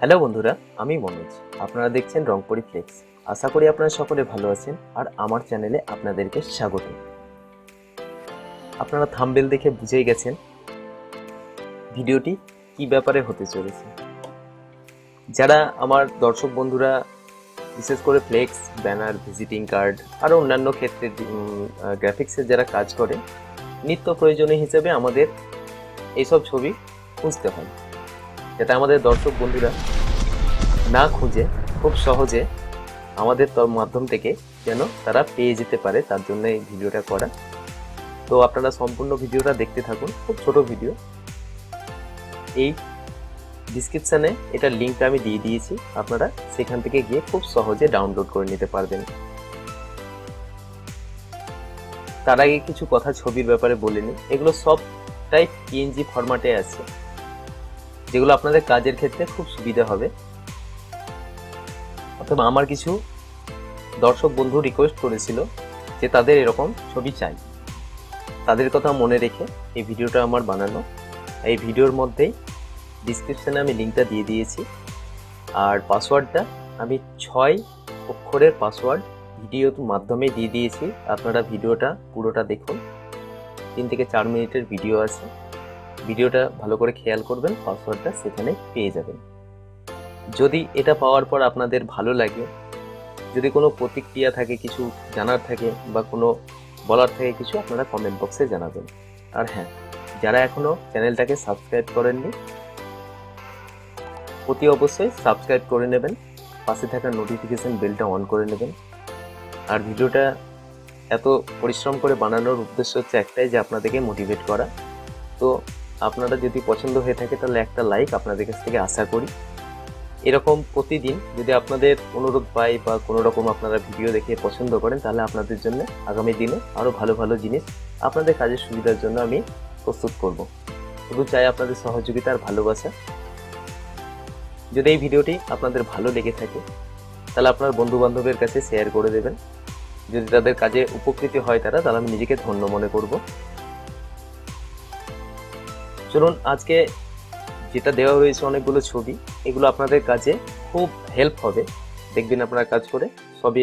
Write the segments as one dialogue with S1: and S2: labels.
S1: Hello বন্ধুরা, আমি মনোজ। আপনারা দেখছেন রংপরিফ্লেক্স। আশা করি আপনারা সকলে ভালো আছেন আর আমার চ্যানেলে আপনাদেরকে স্বাগত। আপনারা থাম্বনেল দেখে বুঝেই গেছেন ভিডিওটি কি ব্যাপারে হতে চলেছে। যারা আমার দর্শক বন্ধুরা বিশেষ করে ফ্লেক্স, ব্যানার, ভিজিটিং কার্ড আর অন্যান্য ক্ষেত্রে গ্রাফিক্সের যারা কাজ করে, নিত্য প্রয়োজনীয় হিসেবে আমাদের এইসব ছবি খুঁজতে হয়, যাতে আমাদের দর্শক বন্ধুরা না খুঁজে খুব সহজে আমাদের মাধ্যম থেকে যেন তারা পেয়ে যেতে পারে, তার জন্য এই ভিডিওটা করা। তো আপনারা সম্পূর্ণ ভিডিওটা দেখতে থাকুন, খুব ছোট ভিডিও। এই ডিসক্রিপশানে এটার লিঙ্কটা আমি দিয়ে দিয়েছি, আপনারা সেখান থেকে গিয়ে খুব সহজে ডাউনলোড করে নিতে পারবেন। তার আগে কিছু কথা ছবির ব্যাপারে বলে নিই। এগুলো সবটাই পিএনজি ফরম্যাটে আছে, যেগুলো আপনাদের কাজের ক্ষেত্রে খুব সুবিধা হবে। অথবা আমার কিছু দর্শক বন্ধু রিকোয়েস্ট করেছিল যে তাদের এরকম ছবি চাই, তাদের কথা মনে রেখে এই ভিডিওটা আমার বানানো। এই ভিডিওর মধ্যেই ডিসক্রিপশানে আমি লিঙ্কটা দিয়ে দিয়েছি, আর পাসওয়ার্ডটা আমি 6 অক্ষরের পাসওয়ার্ড ভিডিওর মাধ্যমে দিয়ে দিয়েছি। আপনারা ভিডিওটা পুরোটা দেখুন, 3 থেকে 4 মিনিটের ভিডিও আছে। ভিডিওটা ভালো করে খেয়াল করবেন, পাসওয়ার্ডটা সেখানে পেয়ে যাবেন। যদি এটা পাওয়ার পর আপনাদের ভালো লাগে, যদি কোনো প্রতিক্রিয়া থাকে, কিছু জানার থাকে বা কোনো বলার থাকে কিছু, আপনারা কমেন্ট বক্সে জানাবেন। আর হ্যাঁ, যারা এখনও চ্যানেলটাকে সাবস্ক্রাইব করেননি, অতি অবশ্যই সাবস্ক্রাইব করে নেবেন, পাশে থাকা নোটিফিকেশন বেলটা অন করে নেবেন। আর ভিডিওটা এত পরিশ্রম করে বানানোর উদ্দেশ্য হচ্ছে একটাই, যে আপনাদেরকে মোটিভেট করা। তো আপনারা যদি পছন্দ হয়ে থাকে তাহলে একটা লাইক আপনাদের কাছ থেকে আশা করি। এরকম প্রতিদিন যদি আপনাদের অনুরোধ পাই বা কোনো রকম আপনারা ভিডিও দেখে পছন্দ করেন, তাহলে আপনাদের জন্য আগামী দিনে আরও ভালো ভালো জিনিস আপনাদের কাজের সুবিধার জন্য আমি প্রস্তুত করব। শুধু চাই আপনাদের সহযোগিতা আর ভালোবাসা। যদি এই ভিডিওটি আপনাদের ভালো লেগে থাকে তাহলে আপনার বন্ধুবান্ধবের কাছে শেয়ার করে দেবেন। যদি তাদের কাজে উপকৃত হয় তাহলে আমি নিজেকে ধন্য মনে করব। চলুন, আজকে যেটা দেওয়া হয়েছে অনেকগুলো ছবি, এগুলো আপনাদের কাজে খুব হেল্প হবে। দেখবেন আপনারা কাজ করে সবই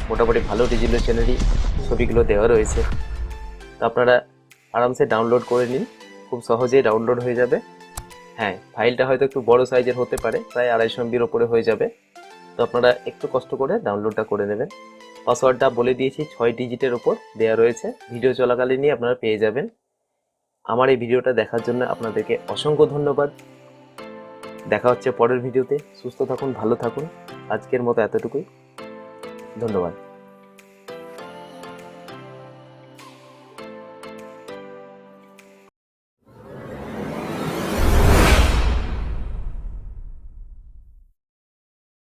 S1: মোটামুটি ভালো রেজুলেশনেরই ছবিগুলো দেওয়া রয়েছে। তো আপনারা আরামসে ডাউনলোড করে নিন, খুব সহজেই ডাউনলোড হয়ে যাবে। হ্যাঁ, ফাইলটা হয়তো একটু বড় সাইজের হতে পারে, প্রায় 250 MBর ওপরে হয়ে যাবে। তো আপনারা একটু কষ্ট করে ডাউনলোডটা করে নেবেন। পাসওয়ার্ডটা বলে দিয়েছি, 6 ডিজিটের ওপর দেওয়া রয়েছে। ভিডিও চলাকালীনই আপনারা পেয়ে যাবেন। আমার এই ভিডিওটা দেখার জন্য আপনাদেরকে অসংখ্য ধন্যবাদ। দেখা হচ্ছে পরের ভিডিওতে। সুস্থ থাকুন, ভালো থাকুন। আজকের মতো এতটুকুই। ধন্যবাদ।